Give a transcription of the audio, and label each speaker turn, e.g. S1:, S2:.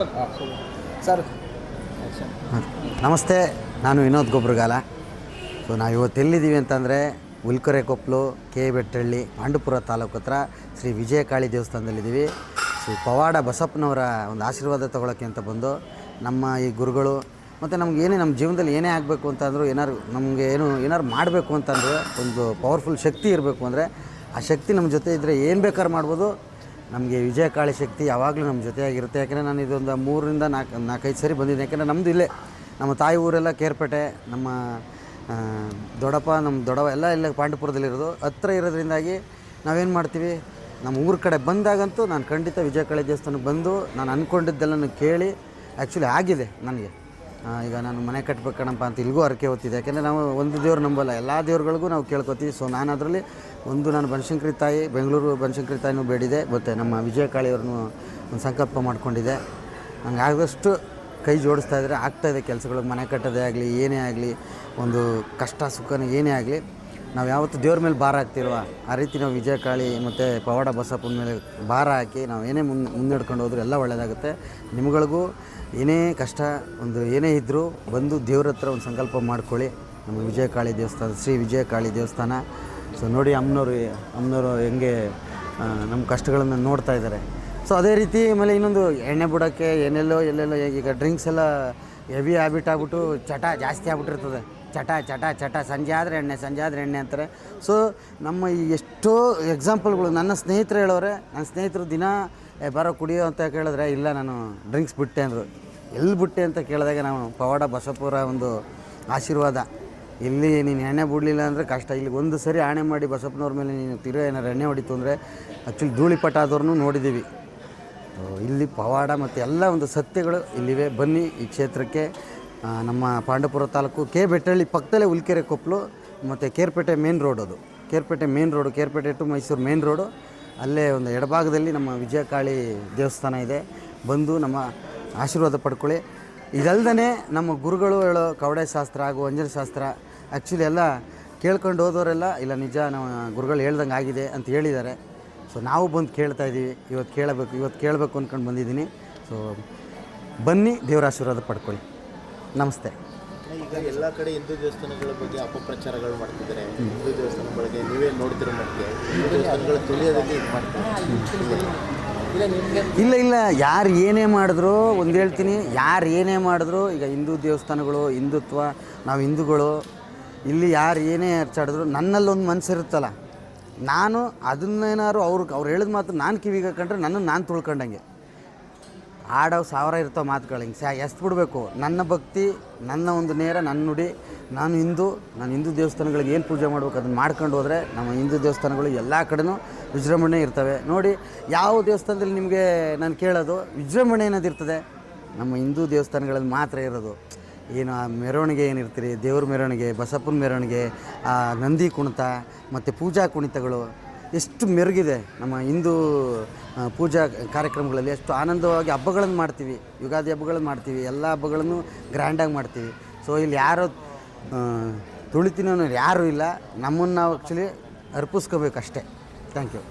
S1: Sir ನಮಸ್ತೆ, ನಾನು Vinod ಗೊಬ್ರಗಾಲ. So ನಾವು ಇವತ್ತು ಎಲ್ಲಿದ್ದೀವಿ ಅಂತಂದರೆ ಉಲ್ಕೆರೆಕೊಪ್ಪಲು, ಕೆ ಬೆಟ್ಟಹಳ್ಳಿ, ಪಾಂಡವಪುರ ತಾಲೂಕು ಹತ್ರ ಶ್ರೀ ವಿಜಯಕಾಳಿ ದೇವಸ್ಥಾನದಲ್ಲಿದ್ದೀವಿ. ಶ್ರೀ ಪವಾಡ ಬಸಪ್ಪನವರ ಒಂದು ಆಶೀರ್ವಾದ ತೊಗೊಳಕ್ಕೆ ಅಂತ ಬಂದು ನಮ್ಮ ಈ ಗುರುಗಳು ಮತ್ತು ನಮ್ಗೆ ನಮ್ಮ ಜೀವನದಲ್ಲಿ ಏನೇ ಆಗಬೇಕು ಅಂತಂದರೂ ಏನಾರು ಮಾಡಬೇಕು ಅಂತಂದರೆ ಒಂದು ಪವರ್ಫುಲ್ ಶಕ್ತಿ ಇರಬೇಕು ಅಂದರೆ ಆ ಶಕ್ತಿ ನಮ್ಮ ಜೊತೆ ಇದ್ದರೆ ಏನು ಬೇಕಾದ್ರೂ ಮಾಡ್ಬೋದು. ನಮಗೆ ವಿಜಯಕಾಳಿ ಶಕ್ತಿ ಯಾವಾಗಲೂ ನಮ್ಮ ಜೊತೆಯಾಗಿರುತ್ತೆ. ಯಾಕೆಂದರೆ ನಾನು ಇದೊಂದು 3ರಿಂದ 4-5 ಸರಿ ಬಂದಿದ್ದೆ. ಯಾಕೆಂದರೆ ನಮ್ಮದು ಇಲ್ಲೇ ನಮ್ಮ ತಾಯಿ ಊರೆಲ್ಲ ಕೇರ್ಪೇಟೆ, ನಮ್ಮ ದೊಡ್ಡವ ಎಲ್ಲ ಇಲ್ಲೇ ಪಾಂಡವಪುರದಲ್ಲಿರೋದು ಹತ್ತಿರ ಇರೋದ್ರಿಂದಾಗಿ ನಾವೇನು ಮಾಡ್ತೀವಿ, ನಮ್ಮ ಊರ ಕಡೆ ಬಂದಾಗಂತೂ ನಾನು ಖಂಡಿತ ವಿಜಯಕಾಳಿ ದೇವಸ್ಥಾನಕ್ಕೆ ಬಂದು ನಾನು ಅಂದ್ಕೊಂಡಿದ್ದೆಲ್ಲ ಕೇಳಿ ಆ್ಯಕ್ಚುಲಿ ಆಗಿದೆ ನನಗೆ. ಈಗ ನಾನು ಮನೆ ಕಟ್ಟಬೇಕಣಪ್ಪ ಅಂತ ಇಲ್ಲಿಗೂ ಹರಕೆ ಹೊತ್ತಿದೆ. ಯಾಕೆಂದರೆ ನಾವು ಒಂದು ದೇವ್ರು ನಂಬಲ್ಲ, ಎಲ್ಲ ದೇವ್ರುಗಳಿಗೂ ನಾವು ಕೇಳ್ಕೊತೀವಿ. ಸೊ ನಾನು ಅದರಲ್ಲಿ ನಾನು ಬನಶಂಕರಿ ತಾಯಿ, ಬೆಂಗಳೂರು ಬನಶಂಕರಿ ತಾಯಿನೂ ಬೇಡಿದೆ, ಮತ್ತು ನಮ್ಮ ವಿಜಯಕಾಳಿಯವ್ರನ್ನೂ ಒಂದು ಸಂಕಲ್ಪ ಮಾಡ್ಕೊಂಡಿದ್ದೆ. ನಂಗೆ ಆದಷ್ಟು ಕೈ ಜೋಡಿಸ್ತಾ ಇದ್ದರೆ ಆಗ್ತಾಯಿದೆ ಕೆಲಸಗಳು. ಮನೆ ಕಟ್ಟೋದೇ ಆಗಲಿ, ಏನೇ ಆಗಲಿ, ಒಂದು ಕಷ್ಟ ಸುಖನೇ ಏನೇ ಆಗಲಿ, ನಾವು ಯಾವತ್ತು ದೇವ್ರ ಮೇಲೆ ಭಾರ ಹಾಕ್ತಿಲ್ವ, ಆ ರೀತಿ ನಾವು ವಿಜಯಕಾಳಿ ಮತ್ತು ಪವಾಡ ಬಸಪ್ಪನ ಮೇಲೆ ಭಾರ ಹಾಕಿ ನಾವು ಏನೇ ಮುನ್ನಡ್ಕೊಂಡು ಹೋದ್ರೆ ಎಲ್ಲ ಒಳ್ಳೆಯದಾಗುತ್ತೆ. ನಿಮ್ಗಳಿಗೂ ಏನೇ ಕಷ್ಟ ಏನೇ ಇದ್ದರೂ ಬಂದು ದೇವ್ರ ಹತ್ರ ಒಂದು ಸಂಕಲ್ಪ ಮಾಡ್ಕೊಳ್ಳಿ. ನಮ್ಮ ವಿಜಯಕಾಳಿ ದೇವಸ್ಥಾನ, ಶ್ರೀ ವಿಜಯಕಾಳಿ ದೇವಸ್ಥಾನ. ಸೊ ನೋಡಿ ಅಮ್ಮನವರು ಹೆಂಗೆ ನಮ್ಮ ಕಷ್ಟಗಳನ್ನು ನೋಡ್ತಾ ಇದ್ದಾರೆ. ಸೊ ಅದೇ ರೀತಿ ಆಮೇಲೆ ಇನ್ನೊಂದು ಎಣ್ಣೆ ಬಿಡೋಕ್ಕೆ ಎಲ್ಲೆಲ್ಲೋ ಈಗ ಡ್ರಿಂಕ್ಸ್ ಎಲ್ಲ ಹೆವಿ ಹ್ಯಾಬಿಟ್ ಆಗ್ಬಿಟ್ಟು ಚಟ ಜಾಸ್ತಿ ಆಗ್ಬಿಟ್ಟಿರ್ತದೆ. ಚಟ ಸಂಜೆ ಆದರೆ ಎಣ್ಣೆ ಅಂತಾರೆ. ಸೊ ನಮ್ಮ ಈ ಎಷ್ಟೋ ಎಕ್ಸಾಂಪಲ್ಗಳು ನನ್ನ ಸ್ನೇಹಿತರು ಹೇಳೋರೆ. ನನ್ನ ಸ್ನೇಹಿತರು ದಿನ ಬರೋ ಕುಡಿಯೋ ಅಂತ ಕೇಳಿದ್ರೆ ಇಲ್ಲ ನಾನು ಡ್ರಿಂಕ್ಸ್ ಬಿಟ್ಟೆ ಅಂದರು. ಎಲ್ಲಿ ಬಿಟ್ಟೆ ಅಂತ ಕೇಳಿದಾಗ ನಾವು ಪವಾಡ ಬಸಪ್ಪರ ಒಂದು ಆಶೀರ್ವಾದ, ಇಲ್ಲಿ ನೀನು ಎಣ್ಣೆ ಬಿಡಲಿಲ್ಲ ಅಂದರೆ ಕಷ್ಟ. ಇಲ್ಲಿ ಒಂದು ಸರಿ ಆಣೆ ಮಾಡಿ ಬಸಪ್ಪನವ್ರ ಮೇಲೆ ನೀನು ಏನಾರು ಎಣ್ಣೆ ಹೊಡಿತು ಅಂದರೆ ಆ್ಯಕ್ಚುಲಿ ಧೂಳಿಪಟ ಆದವ್ರನ್ನೂ ನೋಡಿದ್ದೀವಿ. ಇಲ್ಲಿ ಪವಾಡ ಮತ್ತು ಎಲ್ಲ ಒಂದು ಸತ್ಯಗಳು ಇಲ್ಲಿವೆ. ಬನ್ನಿ ಈ ಕ್ಷೇತ್ರಕ್ಕೆ. ನಮ್ಮ ಪಾಂಡವಪುರ ತಾಲೂಕು ಕೆ ಬೆಟ್ಟಹಳ್ಳಿ ಪಕ್ಕದಲ್ಲೇ ಉಲ್ಕೆರೆಕೊಪ್ಪಲು ಮತ್ತು ಕೇರ್ಪೇಟೆ ಮೇನ್ ರೋಡ್. ಅದು Kerpete to Mysuru main road. ಅಲ್ಲೇ ಒಂದು ಎಡಭಾಗದಲ್ಲಿ ನಮ್ಮ ವಿಜಯಕಾಳಿ ದೇವಸ್ಥಾನ ಇದೆ. ಬಂದು ನಮ್ಮ ಆಶೀರ್ವಾದ ಪಡ್ಕೊಳ್ಳಿ. ಇದಲ್ದೇ ನಮ್ಮ ಗುರುಗಳು ಹೇಳೋ ಕವಡೆ ಶಾಸ್ತ್ರ ಹಾಗೂ ಅಂಜನ ಶಾಸ್ತ್ರ ಆ್ಯಕ್ಚುಲಿ ಎಲ್ಲ ಕೇಳ್ಕೊಂಡು ಹೋದವರೆಲ್ಲ ಇಲ್ಲ ನಿಜ ನಮ್ಮ ಗುರುಗಳು ಹೇಳ್ದಂಗೆ ಆಗಿದೆ ಅಂತ ಹೇಳಿದ್ದಾರೆ. ಸೊ ನಾವು ಬಂದು ಕೇಳ್ತಾಯಿದ್ದೀವಿ. ಇವತ್ತು ಕೇಳಬೇಕು ಅಂದ್ಕೊಂಡು ಬಂದಿದ್ದೀನಿ. ಸೊ ಬನ್ನಿ, ದೇವರ ಆಶೀರ್ವಾದ ಪಡ್ಕೊಳ್ಳಿ. ನಮಸ್ತೆ.
S2: ಈಗ ಎಲ್ಲ ಕಡೆ ಹಿಂದೂ ದೇವಸ್ಥಾನಗಳ ಬಗ್ಗೆ ಅಪಪ್ರಚಾರಗಳು ಮಾಡ್ತಿದ್ದಾರೆ. ಹಿಂದೂ ದೇವಸ್ಥಾನಗಳ ಬಗ್ಗೆ ನೀವೇ ನೋಡ್ತಿರೋ ಮಟ್ಟಿಗೆ ಹಿಂದೂ ದೇವಸ್ಥಾನಗಳು ತುಳಿಯೋದಕ್ಕೆ ಇದು ಮಾಡ್ತಾರೆ.
S1: ಇಲ್ಲ ಯಾರು ಏನೇ ಮಾಡಿದ್ರು ಒಂದು ಹೇಳ್ತೀನಿ, ಯಾರು ಏನೇ ಮಾಡಿದ್ರು ಈಗ ಹಿಂದೂ ದೇವಸ್ಥಾನಗಳು, ಹಿಂದುತ್ವ, ನಾವು ಹಿಂದೂಗಳು, ಇಲ್ಲಿ ಯಾರು ಏನೇ ಅರ್ಚಾಡಿದ್ರು ನನ್ನಲ್ಲೊಂದು ಮನಸ್ಸಿರುತ್ತಲ್ಲ, ನಾನು ಅದನ್ನೇನಾದ್ರು ಅವ್ರು ಹೇಳಿದ ಮಾತು ನಾನು ಕಿವಿಗೆ ಹಾಕೊಂಡ್ರೆ ನನ್ನನ್ನು ನಾನು ತುಳ್ಕೊಂಡಂಗೆ. ಆಡೋ 1000 ಇರ್ತಾವೆ ಮಾತುಗಳು, ಹಿಂಗೆ ಎಷ್ಟು ಬಿಡಬೇಕು. ನನ್ನ ಭಕ್ತಿ, ನನ್ನ ಒಂದು ನೇರ, ನನ್ನ ನುಡಿ, ನಾನು ಹಿಂದೂ ದೇವಸ್ಥಾನಗಳಿಗೆ ಏನು ಪೂಜೆ ಮಾಡ್ಬೇಕು ಅದನ್ನು ಮಾಡ್ಕೊಂಡು ಹೋದರೆ ನಮ್ಮ ಹಿಂದೂ ದೇವಸ್ಥಾನಗಳು ಎಲ್ಲ ಕಡೆನೂ ವಿಜೃಂಭಣೆ ಇರ್ತವೆ. ನೋಡಿ, ಯಾವ ದೇವಸ್ಥಾನದಲ್ಲಿ ನಿಮಗೆ ನಾನು ಕೇಳೋದು ವಿಜೃಂಭಣೆ ಏನಾದಿರ್ತದೆ, ನಮ್ಮ ಹಿಂದೂ ದೇವಸ್ಥಾನಗಳಲ್ಲಿ ಮಾತ್ರ ಇರೋದು. ಏನು ಆ ಮೆರವಣಿಗೆ ಏನಿರ್ತೀರಿ, ದೇವ್ರ ಮೆರವಣಿಗೆ, ಬಸಪ್ಪನ ಮೆರವಣಿಗೆ, ಆ ನಂದಿ ಕುಣಿತ ಮತ್ತು ಪೂಜಾ ಕುಣಿತಗಳು ಎಷ್ಟು ಮೆರುಗಿದೆ. ನಮ್ಮ ಹಿಂದೂ ಪೂಜಾ ಕಾರ್ಯಕ್ರಮಗಳಲ್ಲಿ ಎಷ್ಟು ಆನಂದವಾಗಿ ಹಬ್ಬಗಳನ್ನು ಮಾಡ್ತೀವಿ. ಯುಗಾದಿ ಹಬ್ಬಗಳನ್ನು ಮಾಡ್ತೀವಿ, ಎಲ್ಲ ಹಬ್ಬಗಳನ್ನು ಗ್ರ್ಯಾಂಡಾಗಿ ಮಾಡ್ತೀವಿ. ಸೊ ಇಲ್ಲಿ ಯಾರೋ ತುಳಿತೀನೋ ಯಾರೂ ಇಲ್ಲ. ನಮ್ಮನ್ನು ನಾವು ಆ್ಯಕ್ಚುಲಿ ಅರ್ಪಿಸ್ಕೋಬೇಕಷ್ಟೇ. Thank you.